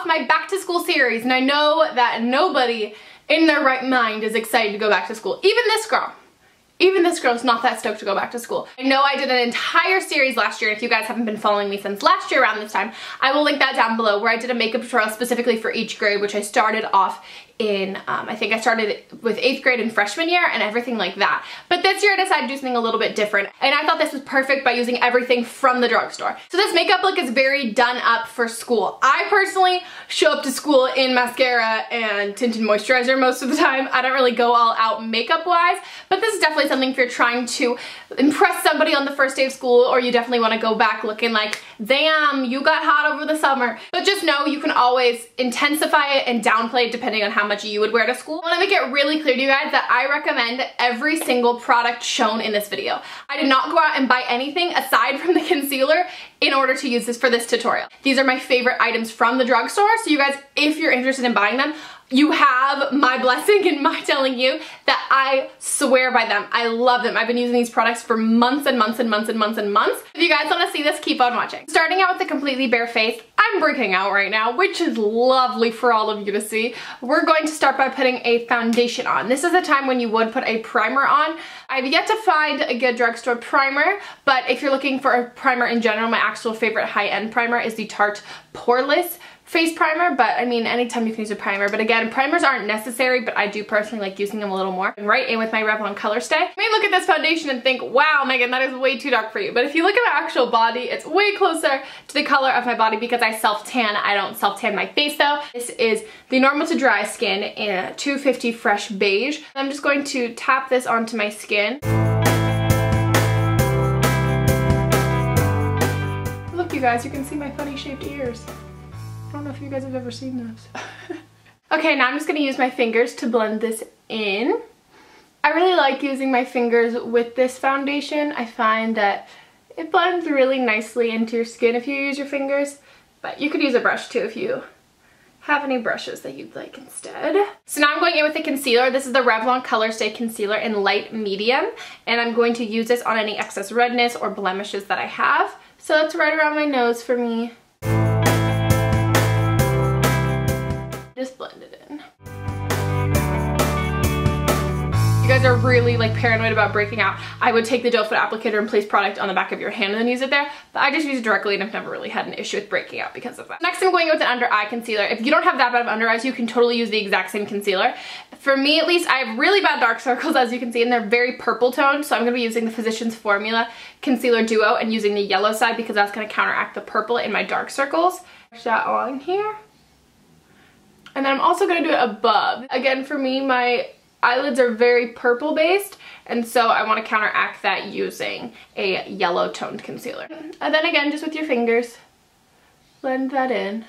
off my back to school series, and I know that nobody in their right mind is excited to go back to school. Even this girl. Even this girl's not that stoked to go back to school. I know I did an entire series last year, and if you guys haven't been following me since last year around this time, I will link that down below, where I did a makeup tutorial specifically for each grade, which I started off in, I think I started with 8th grade and freshman year and everything like that. But this year I decided to do something a little bit different, and I thought this was perfect by using everything from the drugstore. So this makeup look is very done up for school. I personally show up to school in mascara and tinted moisturizer most of the time. I don't really go all out makeup wise, but this is definitely something if you're trying to impress somebody on the first day of school, or you definitely want to go back looking like, damn, you got hot over the summer. But just know you can always intensify it and downplay it depending on how much you would wear to school. I want to make it really clear to you guys that I recommend every single product shown in this video. I did not go out and buy anything aside from the concealer in order to use this for this tutorial. These are my favorite items from the drugstore, so you guys, if you're interested in buying them, you have my blessing in my telling you that I swear by them. I love them. I've been using these products for months and months and months and months and months. If you guys want to see this, keep on watching. Starting out with a completely bare face, I'm breaking out right now, which is lovely for all of you to see. We're going to start by putting a foundation on. This is a time when you would put a primer on. I've yet to find a good drugstore primer, but if you're looking for a primer in general, my actual favorite high-end primer is the Tarte Poreless face primer, but I mean anytime you can use a primer. But again, primers aren't necessary, but I do personally like using them a little more. And right in with my Revlon ColorStay. You may look at this foundation and think, wow, Megan, that is way too dark for you. But if you look at my actual body, it's way closer to the color of my body because I self-tan. I don't self-tan my face though. This is the normal to dry skin in a 250 Fresh Beige. I'm just going to tap this onto my skin. Look, you guys, you can see my funny shaped ears. I don't know if you guys have ever seen those. Okay, now I'm just gonna use my fingers to blend this in. I really like using my fingers with this foundation. I find that it blends really nicely into your skin if you use your fingers, but you could use a brush too if you have any brushes that you'd like instead. So now I'm going in with the concealer. This is the Revlon ColorStay Concealer in light medium, and I'm going to use this on any excess redness or blemishes that I have. So that's right around my nose for me. Just blend it in. You guys are really like paranoid about breaking out. I would take the doe foot applicator and place product on the back of your hand and then use it there, but I just use it directly and I've never really had an issue with breaking out because of that. Next I'm going with an under eye concealer. If you don't have that bad of under eyes, you can totally use the exact same concealer. For me at least, I have really bad dark circles as you can see, and they're very purple toned, so I'm going to be using the Physicians Formula Concealer Duo and using the yellow side because that's going to counteract the purple in my dark circles. Push that on here. And then I'm also going to do it above. Again, for me, my eyelids are very purple based, and so I want to counteract that using a yellow toned concealer. And then again, just with your fingers, blend that in.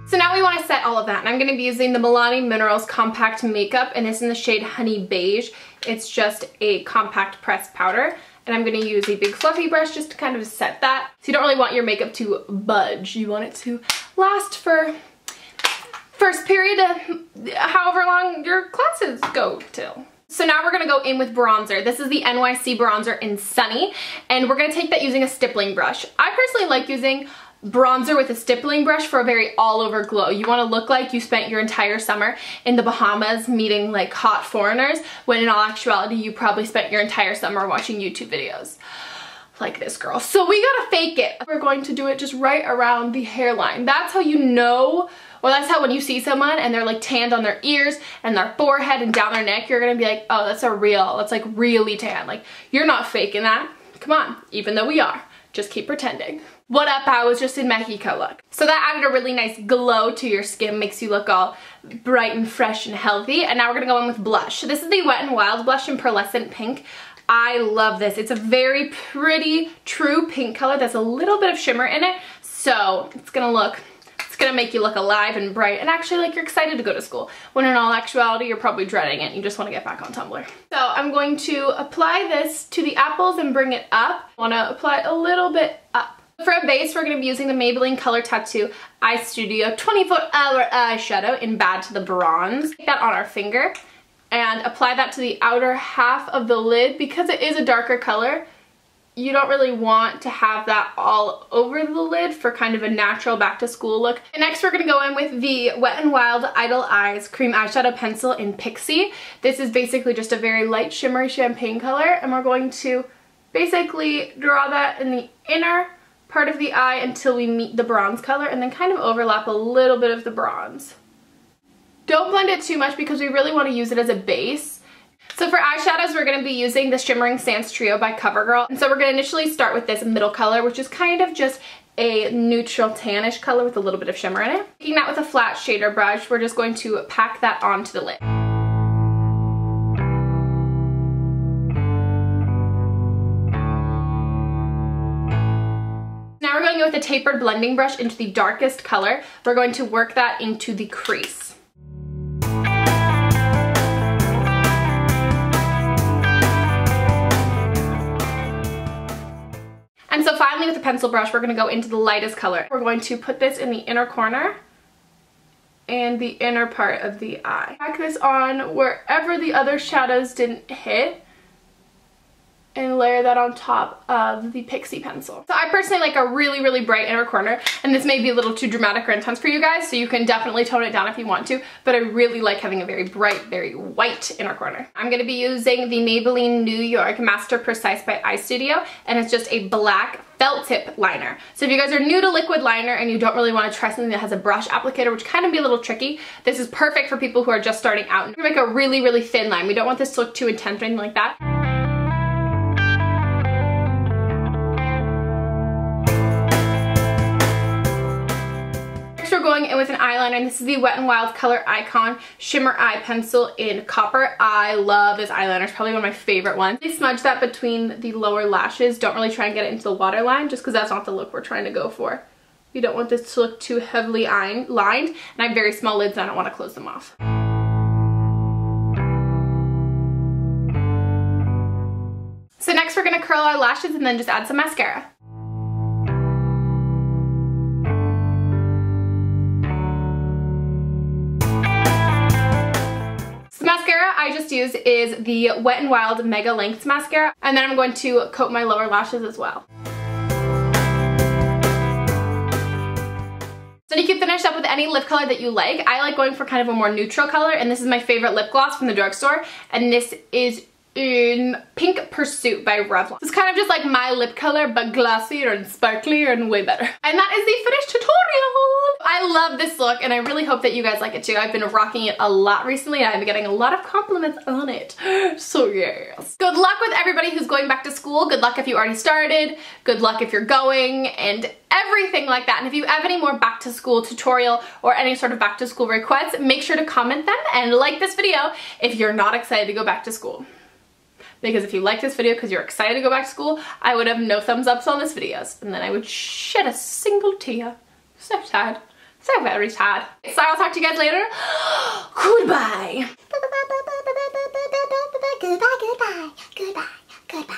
So now we want to set all of that, and I'm going to be using the Milani Minerals Compact Makeup, and it's in the shade Honey Beige. It's just a compact pressed powder, and I'm going to use a big fluffy brush just to kind of set that. So you don't really want your makeup to budge. You want it to last for first period, however long your classes go till. So now we're going to go in with bronzer. This is the NYC Bronzer in Sunny, and we're going to take that using a stippling brush. I personally like using bronzer with a stippling brush for a very all-over glow. You want to look like you spent your entire summer in the Bahamas meeting like hot foreigners, when in all actuality you probably spent your entire summer watching YouTube videos like this girl. So we gotta fake it. We're going to do it just right around the hairline. That's how you know, or that's how when you see someone and they're like tanned on their ears and their forehead and down their neck, you're gonna be like, oh, that's like really tan. Like, you're not faking that. Come on, even though we are. Just keep pretending. What up? I was just in Mexico look. So that added a really nice glow to your skin, makes you look all bright and fresh and healthy. And now we're gonna go in with blush. So this is the Wet n Wild blush in Pearlescent Pink. I love this. It's a very pretty, true pink color. There's a little bit of shimmer in it. So it's gonna make you look alive and bright and actually like you're excited to go to school. When in all actuality, you're probably dreading it. You just wanna get back on Tumblr. So I'm going to apply this to the apples and bring it up. I wanna apply a little bit up. For a base, we're going to be using the Maybelline Color Tattoo Eye Studio 24-Hour Eyeshadow in Bad to the Bronze. Take that on our finger and apply that to the outer half of the lid. Because it is a darker color, you don't really want to have that all over the lid for kind of a natural back to school look. And next we're going to go in with the Wet n Wild Idle Eyes Cream Eyeshadow Pencil in Pixie. This is basically just a very light shimmery champagne color, and we're going to basically draw that in the inner part of the eye until we meet the bronze color, and then kind of overlap a little bit of the bronze. Don't blend it too much because we really want to use it as a base. So for eyeshadows, we're going to be using the Shimmering Sans Trio by CoverGirl. And so we're going to initially start with this middle color, which is kind of just a neutral tannish color with a little bit of shimmer in it. Taking that with a flat shader brush, we're just going to pack that onto the lid. Now we're going in with a tapered blending brush into the darkest color. We're going to work that into the crease. And so finally with the pencil brush, we're going to go into the lightest color. We're going to put this in the inner corner and the inner part of the eye. Pack this on wherever the other shadows didn't hit, and layer that on top of the Pixie pencil. So I personally like a really, really bright inner corner, and this may be a little too dramatic or intense for you guys, so you can definitely tone it down if you want to, but I really like having a very bright, very white inner corner. I'm gonna be using the Maybelline New York Master Precise by Eye Studio, and it's just a black felt tip liner. So if you guys are new to liquid liner and you don't really want to try something that has a brush applicator, which can be a little tricky, this is perfect for people who are just starting out. We're gonna make a really, really thin line. We don't want this to look too intense or anything like that. We're going in with an eyeliner, and this is the Wet n Wild Color Icon Shimmer Eye Pencil in Copper. I love this eyeliner. It's probably one of my favorite ones. I smudge that between the lower lashes. Don't really try and get it into the waterline, just because that's not the look we're trying to go for. You don't want this to look too heavily lined, and I have very small lids and I don't want to close them off. So next we're going to curl our lashes and then just add some mascara. Mascara I just use is the Wet n Wild Mega Lengths Mascara, and then I'm going to coat my lower lashes as well. So you can finish up with any lip color that you like. I like going for kind of a more neutral color, and this is my favorite lip gloss from the drugstore, and this is in Pink Pursuit by Revlon. It's kind of just like my lip color, but glossier and sparklier and way better. And that is the finished tutorial. I love this look, and I really hope that you guys like it too. I've been rocking it a lot recently, and I've been getting a lot of compliments on it. So yes. Good luck with everybody who's going back to school. Good luck if you already started. Good luck if you're going, and everything like that. And if you have any more back to school tutorial or any sort of back to school requests, make sure to comment them and like this video if you're not excited to go back to school. Because if you like this video because you're excited to go back to school, I would have no thumbs ups on this videos, and then I would shed a single tear. So sad. So very sad. So I'll talk to you guys later. Goodbye. Goodbye, goodbye, goodbye, goodbye, goodbye.